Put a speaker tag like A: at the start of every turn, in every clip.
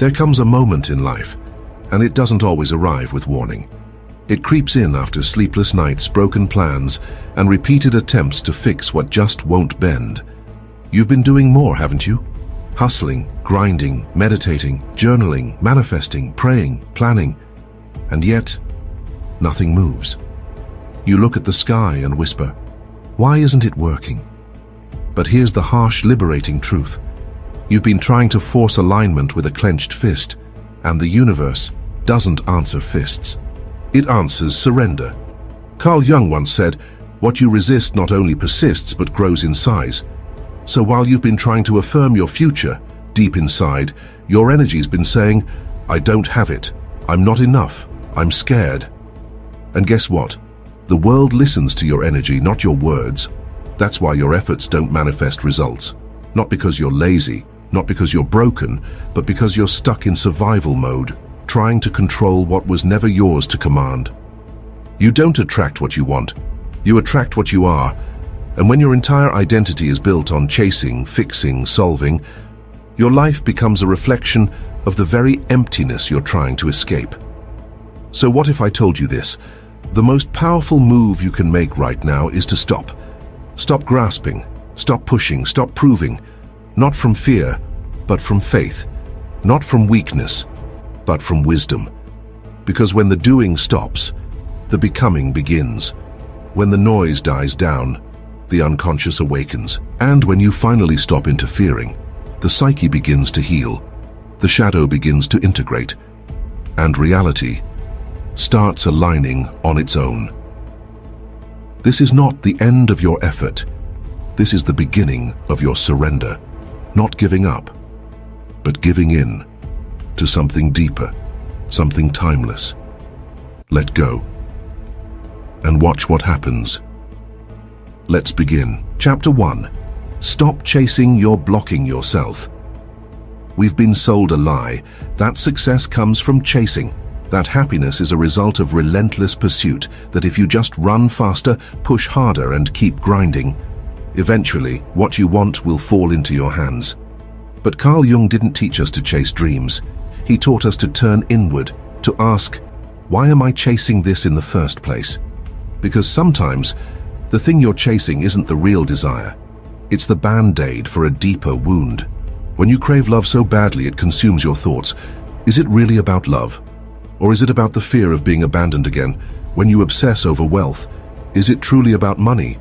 A: There comes a moment in life, and it doesn't always arrive with warning. It creeps in after sleepless nights, broken plans, and repeated attempts to fix what just won't bend. You've been doing more, haven't you? Hustling, grinding, meditating, journaling, manifesting, praying, planning, and yet, nothing moves. You look at the sky and whisper, "Why isn't it working?" But here's the harsh, liberating truth. You've been trying to force alignment with a clenched fist, and the universe doesn't answer fists. It answers surrender. Carl Jung once said, "What you resist not only persists but grows in size." So while you've been trying to affirm your future, deep inside, your energy's been saying, "I don't have it. I'm not enough. I'm scared." And guess what? The world listens to your energy, not your words. That's why your efforts don't manifest results. Not because you're lazy, not because you're broken, but because you're stuck in survival mode, trying to control what was never yours to command. You don't attract what you want. You attract what you are. And when your entire identity is built on chasing, fixing, solving, your life becomes a reflection of the very emptiness you're trying to escape. So what if I told you this? The most powerful move you can make right now is to stop. Stop grasping, stop pushing, stop proving. Not from fear, but from faith. Not from weakness, but from wisdom. Because when the doing stops, the becoming begins. When the noise dies down, the unconscious awakens. And when you finally stop interfering, the psyche begins to heal, the shadow begins to integrate, and reality starts aligning on its own. This is not the end of your effort. This is the beginning of your surrender. Not giving up, but giving in to something deeper, something timeless. Let go and watch what happens. Let's begin. Chapter 1. Stop chasing, you're blocking yourself. We've been sold a lie that success comes from chasing, that happiness is a result of relentless pursuit, that if you just run faster, push harder, and keep grinding, eventually what you want will fall into your hands. But Carl Jung didn't teach us to chase dreams. He taught us to turn inward, to ask, why am I chasing this in the first place? Because sometimes the thing you're chasing isn't the real desire. It's the band-aid for a deeper wound. When you crave love so badly it consumes your thoughts, is it really about love? Or is it about the fear of being abandoned again? When you obsess over wealth, is it truly about money?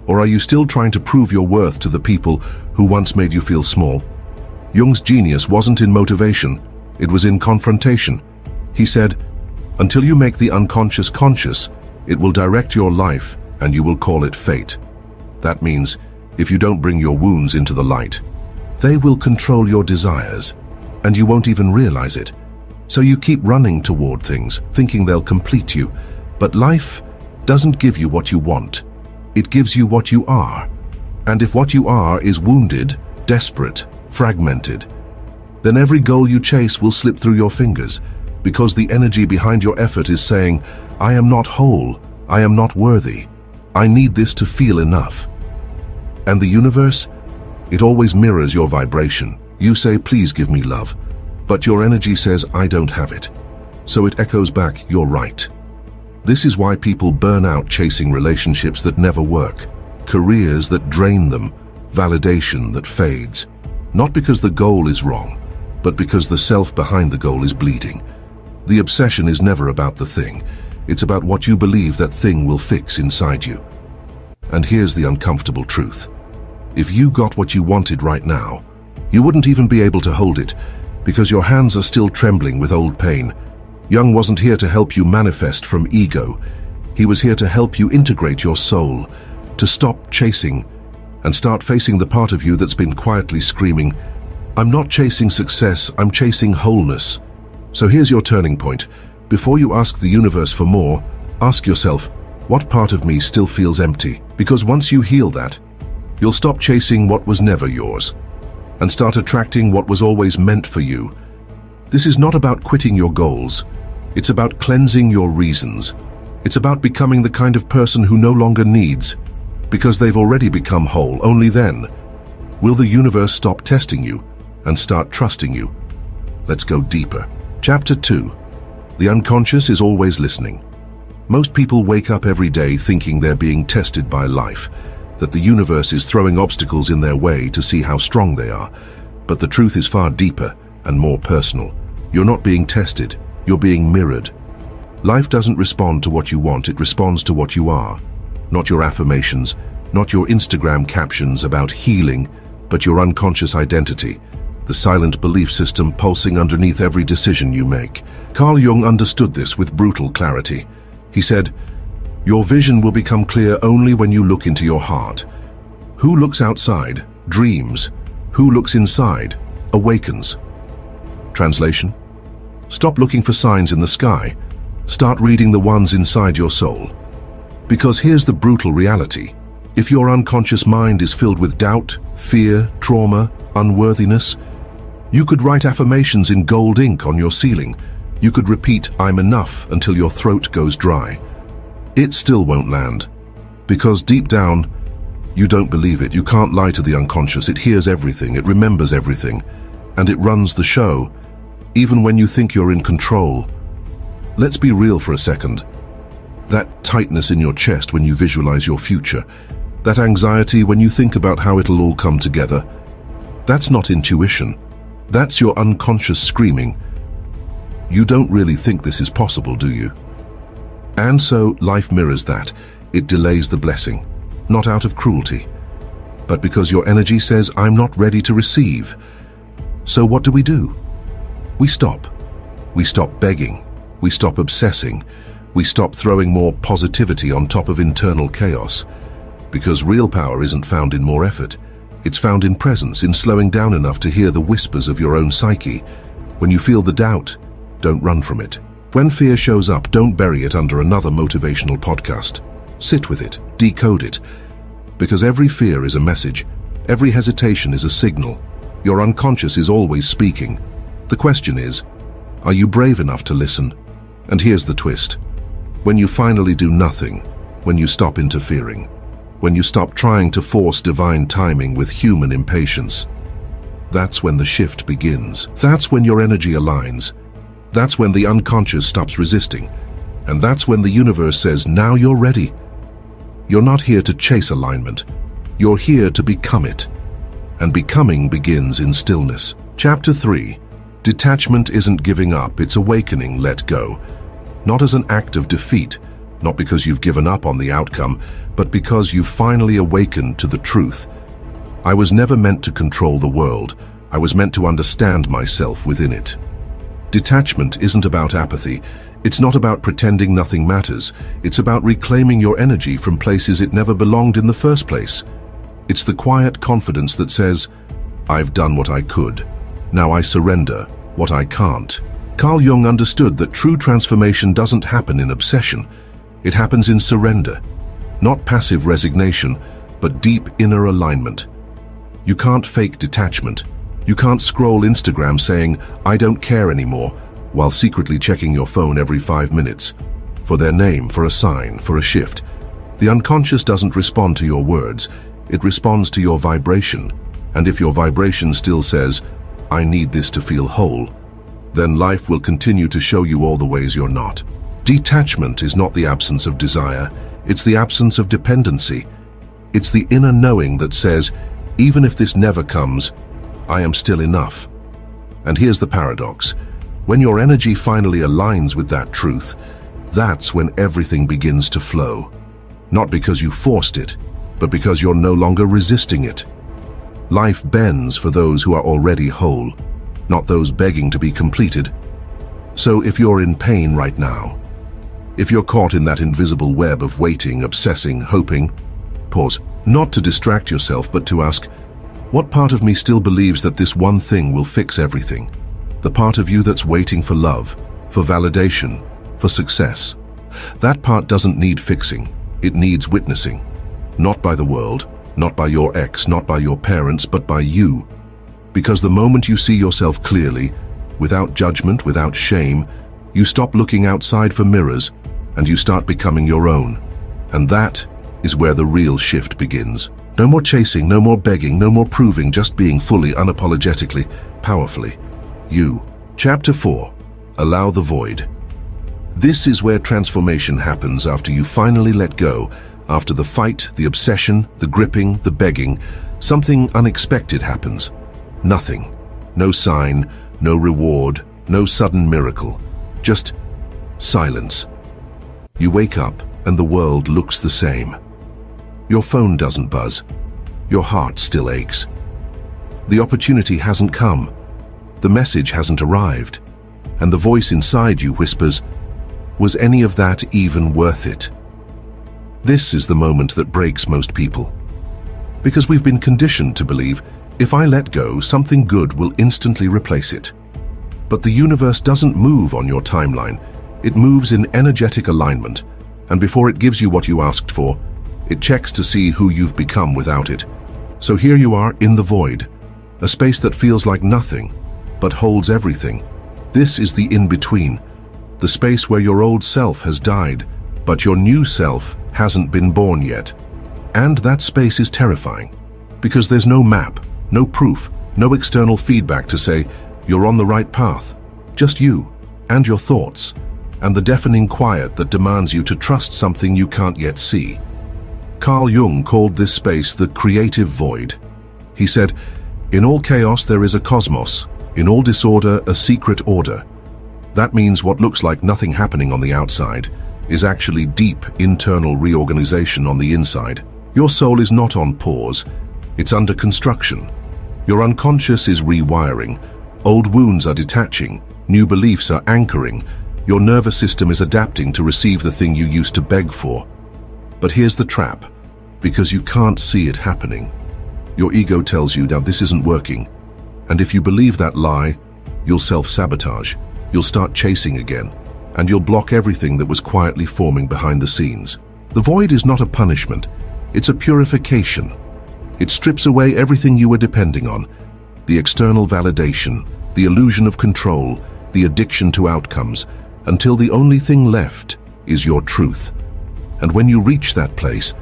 A: Or are you still trying to prove your worth to the people who once made you feel small? Jung's genius wasn't in motivation, it was in confrontation. He said, until you make the unconscious conscious, it will direct your life and you will call it fate. That means, if you don't bring your wounds into the light, they will control your desires, and you won't even realize it. So you keep running toward things, thinking they'll complete you. But life doesn't give you what you want. It gives you what you are. And if what you are is wounded, desperate, fragmented, then every goal you chase will slip through your fingers, because the energy behind your effort is saying, I am not whole, I am not worthy, I need this to feel enough. And the universe? It always mirrors your vibration. You say, please give me love. But your energy says, I don't have it. So it echoes back, you're right. This is why people burn out chasing relationships that never work, careers that drain them, validation that fades. Not because the goal is wrong, but because the self behind the goal is bleeding. The obsession is never about the thing. It's about what you believe that thing will fix inside you. And here's the uncomfortable truth. If you got what you wanted right now, you wouldn't even be able to hold it, because your hands are still trembling with old pain. Jung wasn't here to help you manifest from ego. He was here to help you integrate your soul, to stop chasing, and start facing the part of you that's been quietly screaming, I'm not chasing success, I'm chasing wholeness. So here's your turning point. Before you ask the universe for more, ask yourself, what part of me still feels empty? Because once you heal that, you'll stop chasing what was never yours and start attracting what was always meant for you. This is not about quitting your goals. It's about cleansing your reasons. It's about becoming the kind of person who no longer needs, because they've already become whole. Only then will the universe stop testing you and start trusting you. Let's go deeper. Chapter 2. The unconscious is always listening. Most people wake up every day thinking they're being tested by life, that the universe is throwing obstacles in their way to see how strong they are. But the truth is far deeper and more personal. You're not being tested, you're being mirrored. Life doesn't respond to what you want, it responds to what you are. Not your affirmations, not your Instagram captions about healing, but your unconscious identity, the silent belief system pulsing underneath every decision you make. Carl Jung understood this with brutal clarity. He said, "Your vision will become clear only when you look into your heart. Who looks outside dreams. Who looks inside awakens." Translation: stop looking for signs in the sky. Start reading the ones inside your soul. Because here's the brutal reality. If your unconscious mind is filled with doubt, fear, trauma, unworthiness, you could write affirmations in gold ink on your ceiling. You could repeat, "I'm enough," until your throat goes dry. It still won't land. Because deep down, you don't believe it. You can't lie to the unconscious. It hears everything, it remembers everything, and it runs the show, even when you think you're in control. Let's be real for a second. That tightness in your chest when you visualize your future, that anxiety when you think about how it'll all come together, that's not intuition. That's your unconscious screaming, "You don't really think this is possible, do you?" And so life mirrors that. It delays the blessing, not out of cruelty, but because your energy says, "I'm not ready to receive." So what do? We stop. We stop begging. We stop obsessing. We stop throwing more positivity on top of internal chaos. Because real power isn't found in more effort. It's found in presence, in slowing down enough to hear the whispers of your own psyche. When you feel the doubt, don't run from it. When fear shows up, don't bury it under another motivational podcast. Sit with it, decode it. Because every fear is a message. Every hesitation is a signal. Your unconscious is always speaking. The question is, are you brave enough to listen? And here's the twist. When you finally do nothing, when you stop interfering, when you stop trying to force divine timing with human impatience, that's when the shift begins. That's when your energy aligns. That's when the unconscious stops resisting. And that's when the universe says, "Now you're ready." You're not here to chase alignment. You're here to become it. And becoming begins in stillness. Chapter 3. Detachment isn't giving up, it's awakening. Let go. Not as an act of defeat, not because you've given up on the outcome, but because you've finally awakened to the truth. I was never meant to control the world. I was meant to understand myself within it. Detachment isn't about apathy. It's not about pretending nothing matters. It's about reclaiming your energy from places it never belonged in the first place. It's the quiet confidence that says, "I've done what I could. Now I surrender what I can't." Carl Jung understood that true transformation doesn't happen in obsession. It happens in surrender. Not passive resignation, but deep inner alignment. You can't fake detachment. You can't scroll Instagram saying, "I don't care anymore," while secretly checking your phone every 5 minutes. For their name, for a sign, for a shift. The unconscious doesn't respond to your words. It responds to your vibration. And if your vibration still says, "I need this to feel whole," then life will continue to show you all the ways you're not. Detachment is not the absence of desire. It's the absence of dependency. It's the inner knowing that says, even if this never comes, I am still enough. And here's the paradox. When your energy finally aligns with that truth, that's when everything begins to flow. Not because you forced it, but because you're no longer resisting it. Life bends for those who are already whole, not those begging to be completed. So if you're in pain right now, if you're caught in that invisible web of waiting, obsessing, hoping, pause, not to distract yourself, but to ask, what part of me still believes that this one thing will fix everything? The part of you that's waiting for love, for validation, for success. That part doesn't need fixing. It needs witnessing. Not by the world, not by your ex, not by your parents, but by you. Because the moment you see yourself clearly, without judgment, without shame, you stop looking outside for mirrors and you start becoming your own. And that is where the real shift begins. No more chasing, no more begging, no more proving, just being fully, unapologetically, powerfully. You. Chapter 4. Allow the void. This is where transformation happens after you finally let go. After the fight, the obsession, the gripping, the begging, something unexpected happens. Nothing. No sign, no reward, no sudden miracle. Just silence. You wake up and the world looks the same. Your phone doesn't buzz. Your heart still aches. The opportunity hasn't come. The message hasn't arrived. And the voice inside you whispers, "Was any of that even worth it?" This is the moment that breaks most people. Because we've been conditioned to believe, if I let go, something good will instantly replace it. But the universe doesn't move on your timeline. It moves in energetic alignment. And before it gives you what you asked for, it checks to see who you've become without it. So here you are in the void, a space that feels like nothing, but holds everything. This is the in-between, the space where your old self has died, but your new self hasn't been born yet. And that space is terrifying, because there's no map, no proof, no external feedback to say, you're on the right path. Just you, and your thoughts, and the deafening quiet that demands you to trust something you can't yet see. Carl Jung called this space the creative void. He said, "In all chaos there is a cosmos, in all disorder a secret order." That means what looks like nothing happening on the outside is actually deep internal reorganization on the inside. Your soul is not on pause, it's under construction. Your unconscious is rewiring, old wounds are detaching, new beliefs are anchoring, your nervous system is adapting to receive the thing you used to beg for. But here's the trap, because you can't see it happening. Your ego tells you, now this isn't working. And if you believe that lie, you'll self-sabotage, you'll start chasing again, and you'll block everything that was quietly forming behind the scenes. The void is not a punishment, it's a purification. It strips away everything you were depending on, the external validation, the illusion of control, the addiction to outcomes, until the only thing left is your truth. And when you reach that place,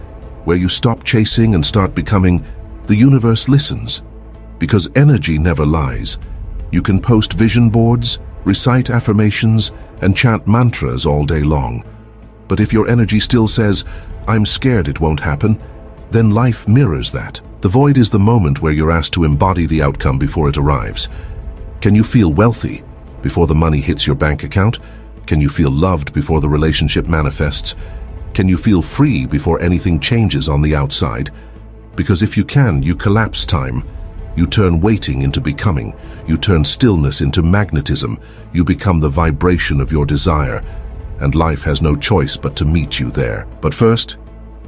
A: where you stop chasing and start becoming, the universe listens. Because energy never lies. You can post vision boards, recite affirmations, and chant mantras all day long. But if your energy still says, "I'm scared it won't happen," then life mirrors that. The void is the moment where you're asked to embody the outcome before it arrives. Can you feel wealthy before the money hits your bank account? Can you feel loved before the relationship manifests? Can you feel free before anything changes on the outside? Because if you can, you collapse time. You turn waiting into becoming. You turn stillness into magnetism. You become the vibration of your desire. And life has no choice but to meet you there. But first,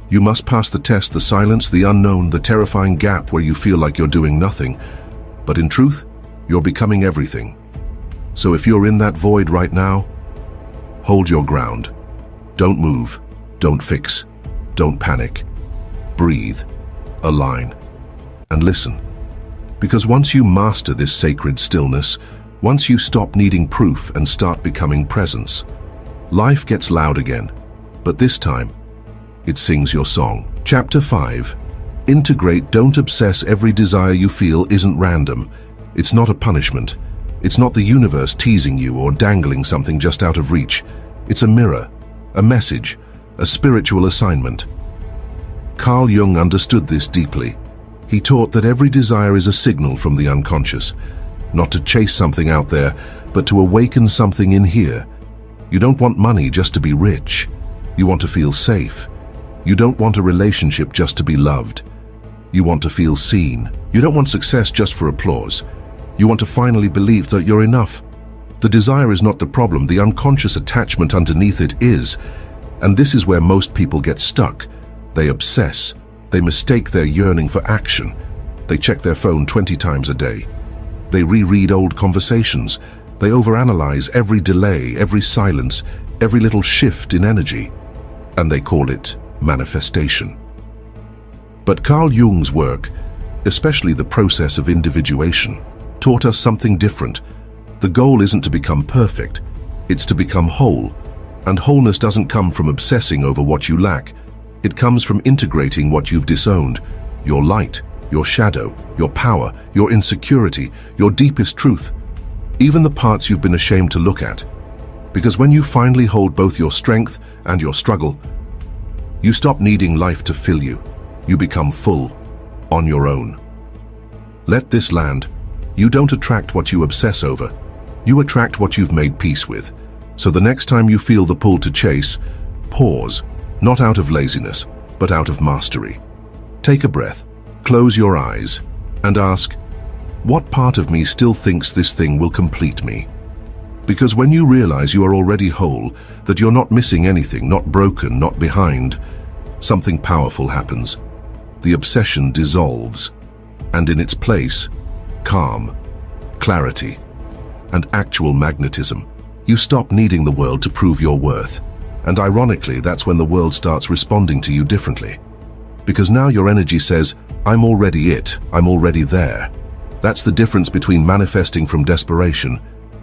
A: you must pass the test, the silence, the unknown, the terrifying gap where you feel like you're doing nothing. But in truth, you're becoming everything. So if you're in that void right now, hold your ground. Don't move. Don't fix. Don't panic. Breathe. Align. And listen. Because once you master this sacred stillness, once you stop needing proof and start becoming presence, life gets loud again. But this time, it sings your song. Chapter 5. Integrate. Don't obsess. Every desire you feel isn't random. It's not a punishment. It's not the universe teasing you or dangling something just out of reach. It's a mirror, a message, a spiritual assignment. Carl Jung understood this deeply. He taught that every desire is a signal from the unconscious, not to chase something out there, but to awaken something in here. You don't want money just to be rich. You want to feel safe. You don't want a relationship just to be loved. You want to feel seen. You don't want success just for applause. You want to finally believe that you're enough. The desire is not the problem, the unconscious attachment underneath it is. And this is where most people get stuck. They obsess. They mistake their yearning for action. They check their phone 20 times a day. They reread old conversations. They overanalyze every delay, every silence, every little shift in energy. And they call it manifestation. But Carl Jung's work, especially the process of individuation, taught us something different. The goal isn't to become perfect, it's to become whole. And wholeness doesn't come from obsessing over what you lack. It comes from integrating what you've disowned, your light, your shadow, your power, your insecurity, your deepest truth. even the parts you've been ashamed to look at. Because when you finally hold both your strength and your struggle, you stop needing life to fill you. You become full, on your own. Let this land. You don't attract what you obsess over. You attract what you've made peace with. So the next time you feel the pull to chase, pause, not out of laziness, but out of mastery. Take a breath, close your eyes, and ask, what part of me still thinks this thing will complete me? Because when you realize you are already whole, that you're not missing anything, not broken, not behind, something powerful happens. The obsession dissolves, and in its place, calm, clarity, and actual magnetism. You stop needing the world to prove your worth. And ironically, that's when the world starts responding to you differently. Because now your energy says, I'm already it, I'm already there. That's the difference between manifesting from desperation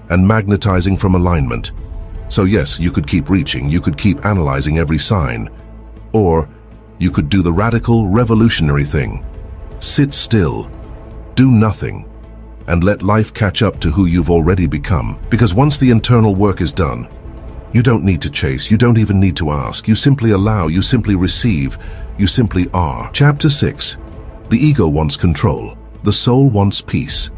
A: and magnetizing from alignment. So yes, you could keep reaching, you could keep analyzing every sign. Or you could do the radical, revolutionary thing. Sit still, do nothing, and let life catch up to who you've already become. Because once the internal work is done, you don't need to chase, you don't even need to ask. You simply allow, you simply receive, you simply are. Chapter 6. The ego wants control. The soul wants peace.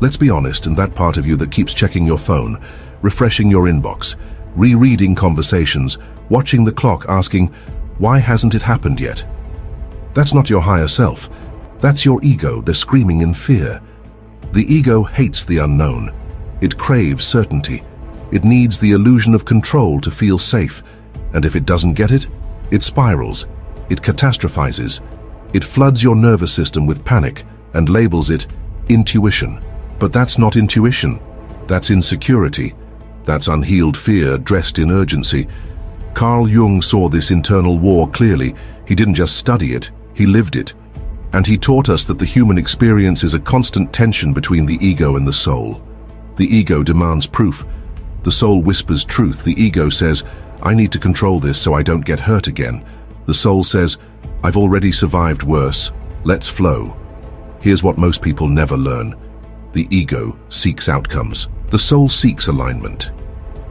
A: Let's be honest, in that part of you that keeps checking your phone, refreshing your inbox, rereading conversations, watching the clock, asking, why hasn't it happened yet? That's not your higher self. That's your ego. They're screaming in fear. The ego hates the unknown. It craves certainty. It needs the illusion of control to feel safe. And if it doesn't get it, it spirals. It catastrophizes. It floods your nervous system with panic and labels it intuition. But that's not intuition. That's insecurity. That's unhealed fear dressed in urgency. Carl Jung saw this internal war clearly. He didn't just study it, he lived it. And he taught us that the human experience is a constant tension between the ego and the soul. The ego demands proof. The soul whispers truth. The ego says, I need to control this so I don't get hurt again. The soul says, I've already survived worse. Let's flow. Here's what most people never learn. The ego seeks outcomes. The soul seeks alignment.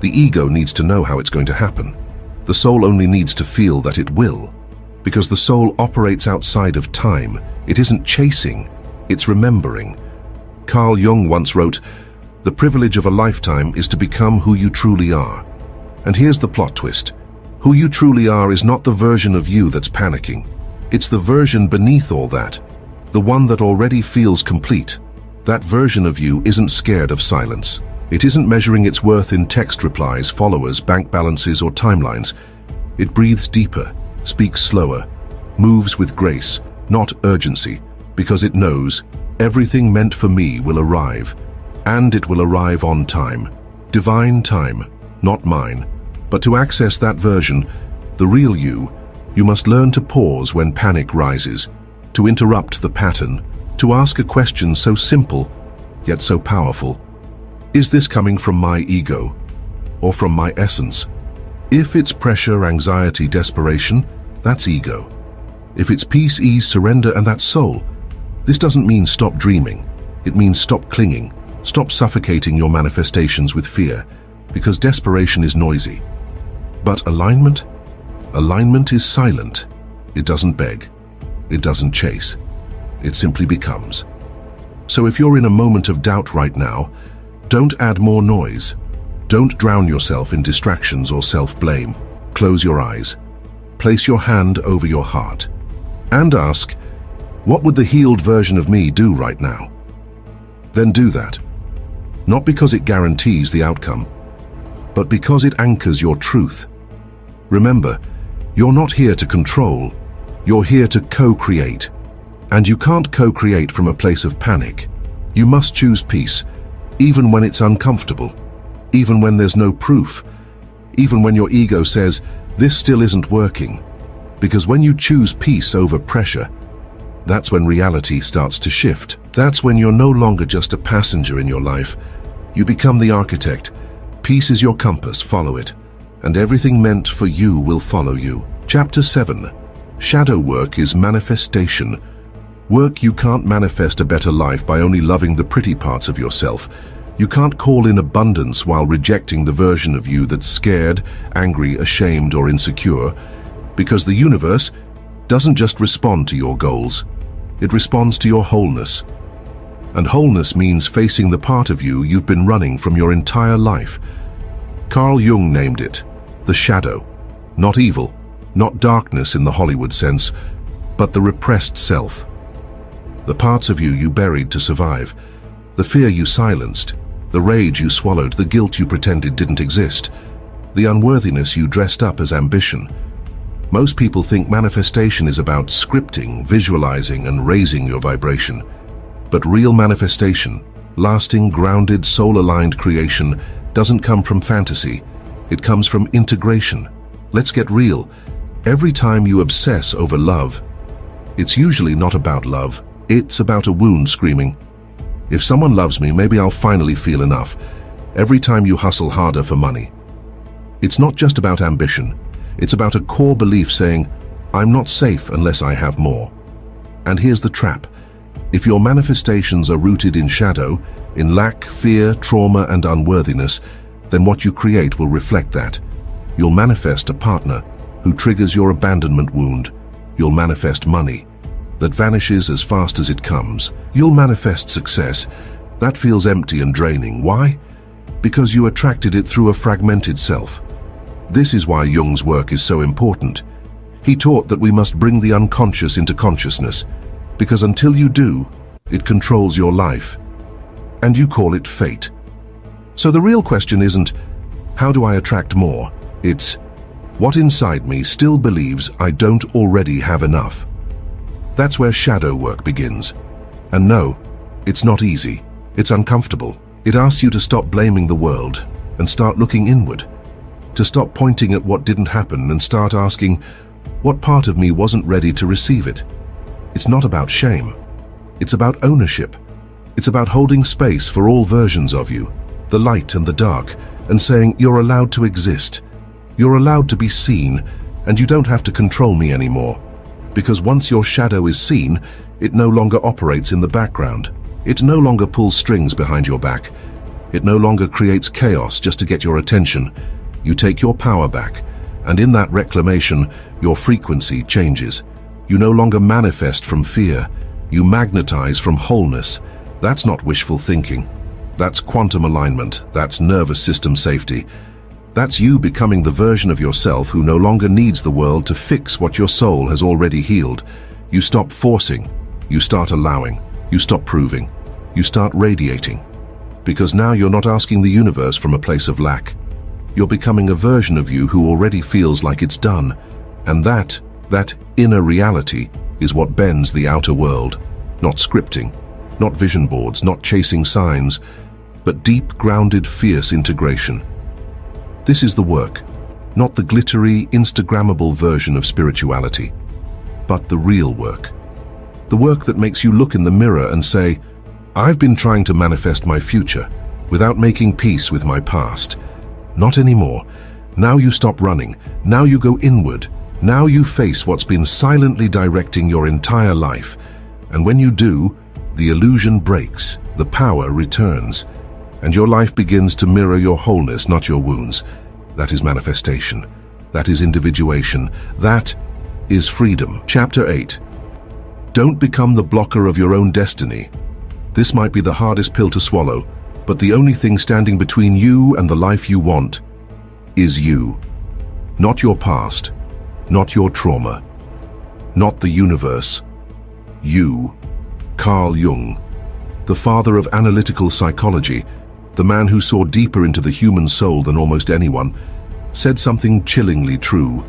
A: The ego needs to know how it's going to happen. The soul only needs to feel that it will. Because the soul operates outside of time. It isn't chasing, it's remembering. Carl Jung once wrote, the privilege of a lifetime is to become who you truly are. And here's the plot twist. Who you truly are is not the version of you that's panicking. It's the version beneath all that. The one that already feels complete. That version of you isn't scared of silence. It isn't measuring its worth in text replies, followers, bank balances, or timelines. It breathes deeper, speaks slower, moves with grace, not urgency, because it knows everything meant for me will arrive, and it will arrive on time. Divine time, not mine. But to access that version, the real you must learn to pause when panic rises, to interrupt the pattern, to ask a question so simple, yet so powerful. Is this coming from my ego, or from my essence? If it's pressure, anxiety, desperation, that's ego. If it's peace, ease, surrender, and that's soul. This doesn't mean stop dreaming. It means stop clinging. Stop suffocating your manifestations with fear, because desperation is noisy. But alignment? Alignment is silent. It doesn't beg. It doesn't chase. It simply becomes. So if you're in a moment of doubt right now, don't add more noise. Don't drown yourself in distractions or self-blame. Close your eyes. Place your hand over your heart. And ask, what would the healed version of me do right now? Then do that. Not because it guarantees the outcome, but because it anchors your truth. Remember, you're not here to control. You're here to co-create. And you can't co-create from a place of panic. You must choose peace, even when it's uncomfortable, even when there's no proof, even when your ego says, this still isn't working. Because when you choose peace over pressure, that's when reality starts to shift. That's when you're no longer just a passenger in your life. You become the architect. Peace is your compass, follow it. And everything meant for you will follow you. Chapter 7. Shadow work is manifestation. Work you can't manifest a better life by only loving the pretty parts of yourself. You can't call in abundance while rejecting the version of you that's scared, angry, ashamed, or insecure, because the universe doesn't just respond to your goals, it responds to your wholeness. And wholeness means facing the part of you you've been running from your entire life. Carl Jung named it the shadow. Not evil, not darkness in the Hollywood sense, but the repressed self. The parts of you buried to survive, the fear you silenced, the rage you swallowed, the guilt you pretended didn't exist, the unworthiness you dressed up as ambition. Most people think manifestation is about scripting, visualizing, and raising your vibration. But real manifestation, lasting, grounded, soul-aligned creation, doesn't come from fantasy. It comes from integration. Let's get real. Every time you obsess over love, it's usually not about love. It's about a wound screaming, "If someone loves me, maybe I'll finally feel enough." Every time you hustle harder for money. It's not just about ambition. It's about a core belief saying, "I'm not safe unless I have more." And here's the trap. If your manifestations are rooted in shadow, in lack, fear, trauma, and unworthiness, then what you create will reflect that. You'll manifest a partner who triggers your abandonment wound. You'll manifest money that vanishes as fast as it comes. You'll manifest success that feels empty and draining. Why? Because you attracted it through a fragmented self. This is why Jung's work is so important. He taught that we must bring the unconscious into consciousness, because until you do, it controls your life. And you call it fate. So the real question isn't, how do I attract more? It's, what inside me still believes I don't already have enough? That's where shadow work begins. And no, it's not easy. It's uncomfortable. It asks you to stop blaming the world and start looking inward. To stop pointing at what didn't happen and start asking, what part of me wasn't ready to receive it? It's not about shame. It's about ownership. It's about holding space for all versions of you, the light and the dark, and saying you're allowed to exist. You're allowed to be seen, and you don't have to control me anymore. Because once your shadow is seen, it no longer operates in the background. It no longer pulls strings behind your back. It no longer creates chaos just to get your attention. You take your power back, and in that reclamation, your frequency changes. You no longer manifest from fear. You magnetize from wholeness. That's not wishful thinking. That's quantum alignment. That's nervous system safety. That's you becoming the version of yourself who no longer needs the world to fix what your soul has already healed. You stop forcing. You start allowing. You stop proving. You start radiating. Because now you're not asking the universe from a place of lack. You're becoming a version of you who already feels like it's done. And that inner reality is what bends the outer world. Not scripting, not vision boards, not chasing signs, but deep, grounded, fierce integration. This is the work, not the glittery, Instagrammable version of spirituality, but the real work. The work that makes you look in the mirror and say, I've been trying to manifest my future without making peace with my past. Not anymore. Now you stop running. Now you go inward. Now you face what's been silently directing your entire life. And when you do, the illusion breaks, the power returns, and your life begins to mirror your wholeness, not your wounds. That is manifestation. That is individuation. That is freedom. Chapter 8. Don't become the blocker of your own destiny. This might be the hardest pill to swallow, but the only thing standing between you and the life you want is you. Not your past, not your trauma, not the universe. You. Carl Jung, the father of analytical psychology, the man who saw deeper into the human soul than almost anyone, said something chillingly true.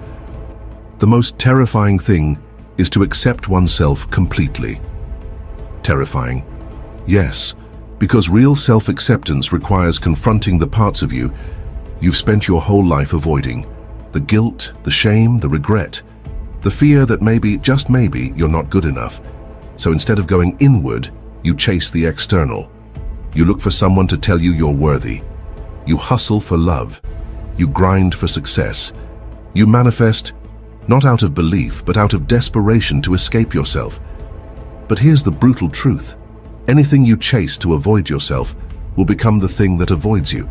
A: The most terrifying thing is to accept oneself completely. Terrifying? Yes, because real self-acceptance requires confronting the parts of you you've spent your whole life avoiding. The guilt, the shame, the regret, the fear that maybe, just maybe, you're not good enough. So instead of going inward, you chase the external. You look for someone to tell you you're worthy. You hustle for love. You grind for success. You manifest, not out of belief, but out of desperation to escape yourself. But here's the brutal truth. Anything you chase to avoid yourself will become the thing that avoids you.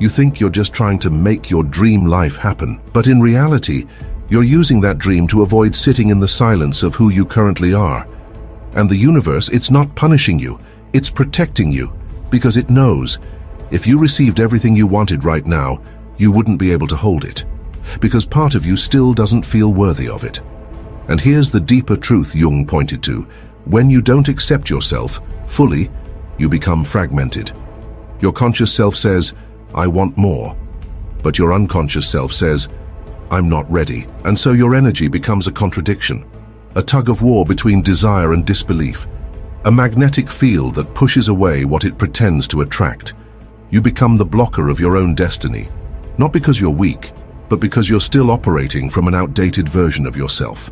A: You think you're just trying to make your dream life happen, but in reality, you're using that dream to avoid sitting in the silence of who you currently are. And the universe, it's not punishing you, it's protecting you, because it knows if you received everything you wanted right now, you wouldn't be able to hold it, because part of you still doesn't feel worthy of it. And here's the deeper truth Jung pointed to. When you don't accept yourself fully, you become fragmented. Your conscious self says, I want more. But your unconscious self says, I'm not ready. And so your energy becomes a contradiction, a tug of war between desire and disbelief, a magnetic field that pushes away what it pretends to attract. You become the blocker of your own destiny, not because you're weak, but because you're still operating from an outdated version of yourself.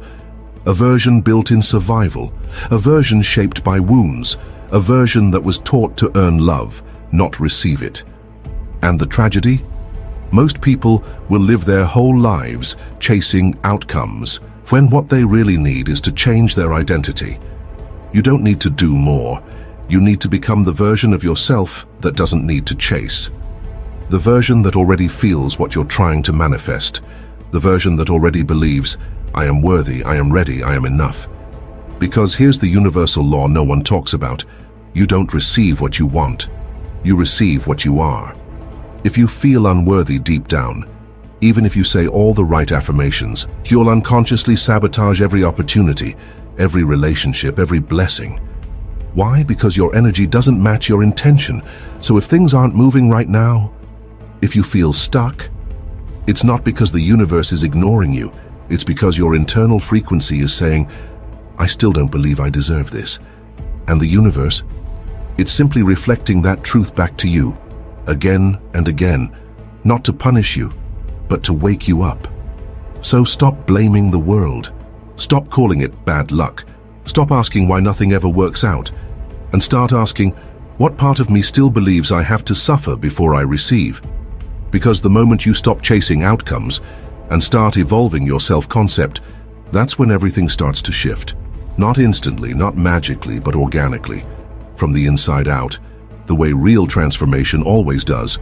A: A version built in survival, a version shaped by wounds, a version that was taught to earn love, not receive it. And the tragedy? Most people will live their whole lives chasing outcomes, when what they really need is to change their identity. You don't need to do more. You need to become the version of yourself that doesn't need to chase. The version that already feels what you're trying to manifest. The version that already believes, I am worthy, I am ready, I am enough. Because here's the universal law no one talks about. You don't receive what you want. You receive what you are. If you feel unworthy deep down, even if you say all the right affirmations, you'll unconsciously sabotage every opportunity, every relationship, every blessing. Why? Because your energy doesn't match your intention. So if things aren't moving right now, if you feel stuck, it's not because the universe is ignoring you. It's because your internal frequency is saying, I still don't believe I deserve this. And the universe, it's simply reflecting that truth back to you, again and again, not to punish you, but to wake you up. So stop blaming the world. Stop calling it bad luck. Stop asking why nothing ever works out. And start asking, what part of me still believes I have to suffer before I receive? Because the moment you stop chasing outcomes and start evolving your self-concept, that's when everything starts to shift. Not instantly, not magically, but organically. From the inside out, the way real transformation always does.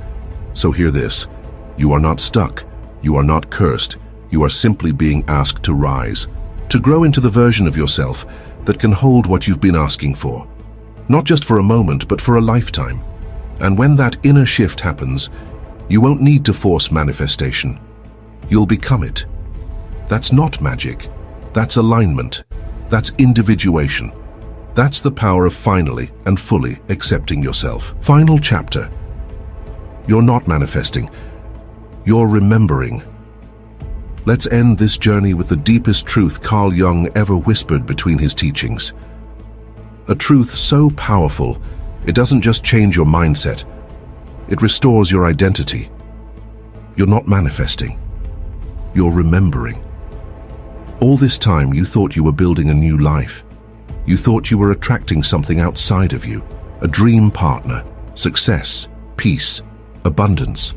A: So hear this. You are not stuck. You are not cursed. You are simply being asked to rise, to grow into the version of yourself that can hold what you've been asking for. Not just for a moment, but for a lifetime. And when that inner shift happens, you won't need to force manifestation. You'll become it. That's not magic. That's alignment. That's individuation. That's the power of finally and fully accepting yourself. Final chapter. You're not manifesting. You're remembering. Let's end this journey with the deepest truth Carl Jung ever whispered between his teachings. A truth so powerful, it doesn't just change your mindset. It restores your identity. You're not manifesting. You're remembering. All this time you thought you were building a new life. You thought you were attracting something outside of you, a dream partner, success, peace, abundance.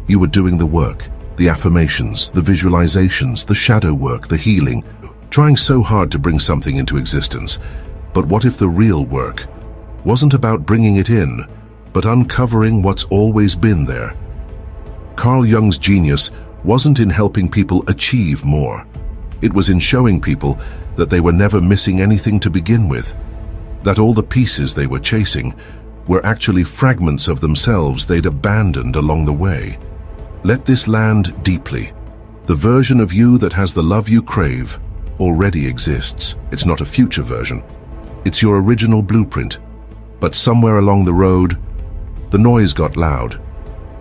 A: You were doing the work, the affirmations, the visualizations, the shadow work, the healing, trying so hard to bring something into existence. But what if the real work wasn't about bringing it in, but uncovering what's always been there? Carl Jung's genius wasn't in helping people achieve more. It was in showing people that they were never missing anything to begin with, that all the pieces they were chasing were actually fragments of themselves they'd abandoned along the way. Let this land deeply. The version of you that has the love you crave already exists. It's not a future version. It's your original blueprint. But somewhere along the road, the noise got loud.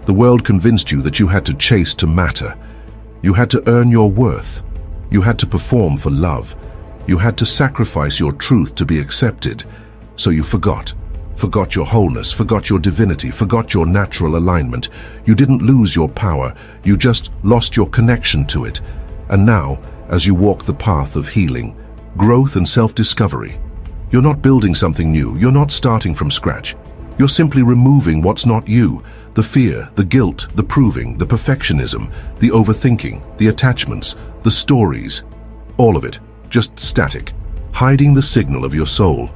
A: The world convinced you that you had to chase to matter. You had to earn your worth. You had to perform for love. You had to sacrifice your truth to be accepted. So you forgot your wholeness, forgot your divinity, forgot your natural alignment. You didn't lose your power, you just lost your connection to it. And now, as you walk the path of healing, growth and self-discovery, you're not building something new, you're not starting from scratch. You're simply removing what's not you, the fear, the guilt, the proving, the perfectionism, the overthinking, the attachments, the stories, all of it, just static, hiding the signal of your soul.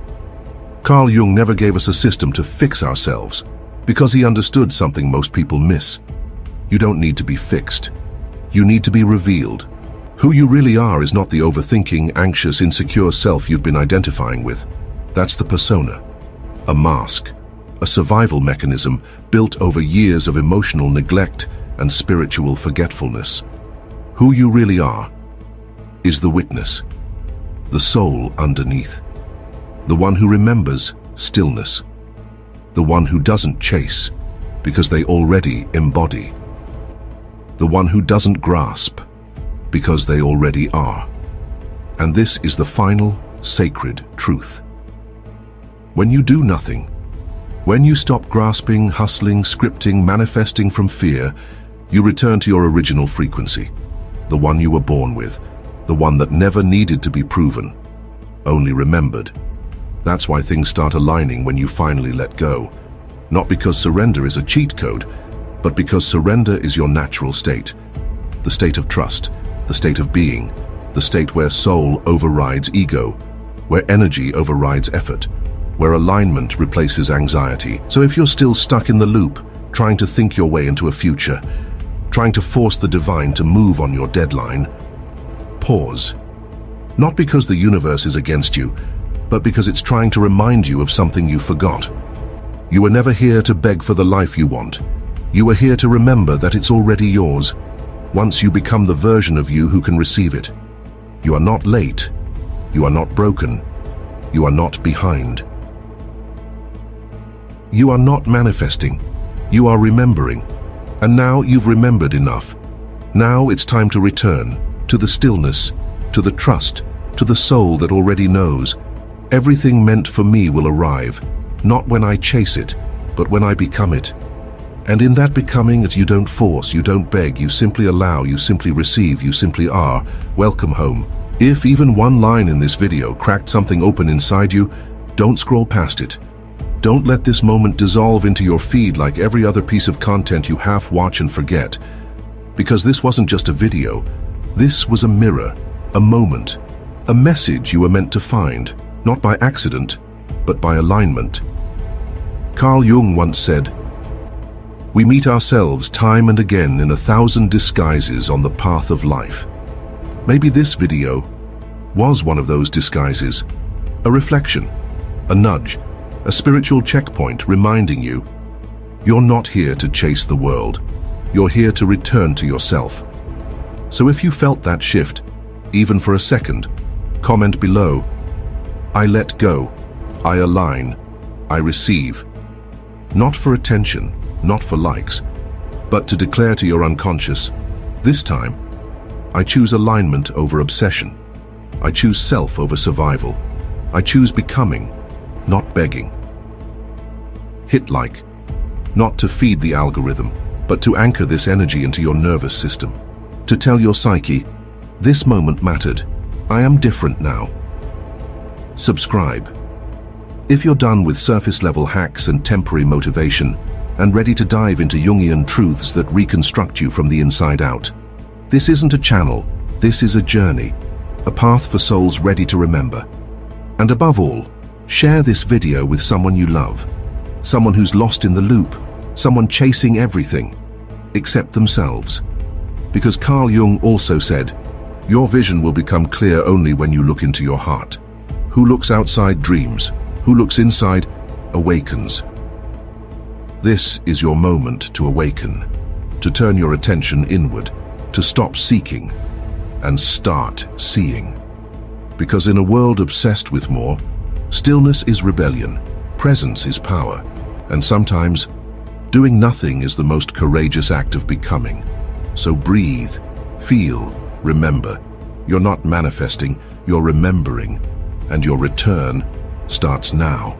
A: Carl Jung never gave us a system to fix ourselves. Because he understood something most people miss. You don't need to be fixed. You need to be revealed. Who you really are is not the overthinking, anxious, insecure self you've been identifying with. That's the persona. A mask. A survival mechanism built over years of emotional neglect and spiritual forgetfulness. Who you really are is the witness. The soul underneath. The one who remembers stillness. The one who doesn't chase because they already embody. The one who doesn't grasp because they already are. And this is the final, sacred truth. When you do nothing, when you stop grasping, hustling, scripting, manifesting from fear, you return to your original frequency, the one you were born with, the one that never needed to be proven, only remembered. That's why things start aligning when you finally let go. Not because surrender is a cheat code, but because surrender is your natural state. The state of trust, the state of being, the state where soul overrides ego, where energy overrides effort, where alignment replaces anxiety. So if you're still stuck in the loop, trying to think your way into a future, trying to force the divine to move on your deadline, pause. Not because the universe is against you, but because it's trying to remind you of something you forgot. You were never here to beg for the life you want. You were here to remember that it's already yours, once you become the version of you who can receive it. You are not late. You are not broken. You are not behind. You are not manifesting. You are remembering. And now you've remembered enough. Now it's time to return to the stillness, to the trust, to the soul that already knows. Everything meant for me will arrive, not when I chase it, but when I become it. And in that becoming, you don't force, you don't beg, you simply allow, you simply receive, you simply are. Welcome home. If even one line in this video cracked something open inside you, don't scroll past it. Don't let this moment dissolve into your feed like every other piece of content you half watch and forget. Because this wasn't just a video. This was a mirror, a moment, a message you were meant to find, not by accident, but by alignment. Carl Jung once said, "We meet ourselves time and again in 1,000 disguises on the path of life." Maybe this video was one of those disguises, a reflection, a nudge, a spiritual checkpoint reminding you, you're not here to chase the world, you're here to return to yourself. So if you felt that shift, even for a second, comment below, "I let go, I align, I receive." Not for attention, not for likes, but to declare to your unconscious, this time, I choose alignment over obsession. I choose self over survival. I choose becoming, not begging. Hit like, not to feed the algorithm, but to anchor this energy into your nervous system. To tell your psyche, this moment mattered. I am different now. Subscribe. If you're done with surface-level hacks and temporary motivation, and ready to dive into Jungian truths that reconstruct you from the inside out, this isn't a channel, this is a journey, a path for souls ready to remember. And above all, share this video with someone you love, someone who's lost in the loop, someone chasing everything, except themselves. Because Carl Jung also said, your vision will become clear only when you look into your heart. Who looks outside dreams, who looks inside awakens. This is your moment to awaken, to turn your attention inward, to stop seeking and start seeing. Because in a world obsessed with more, stillness is rebellion, presence is power, and sometimes doing nothing is the most courageous act of becoming. So breathe, feel, remember. You're not manifesting, you're remembering, and your return starts now.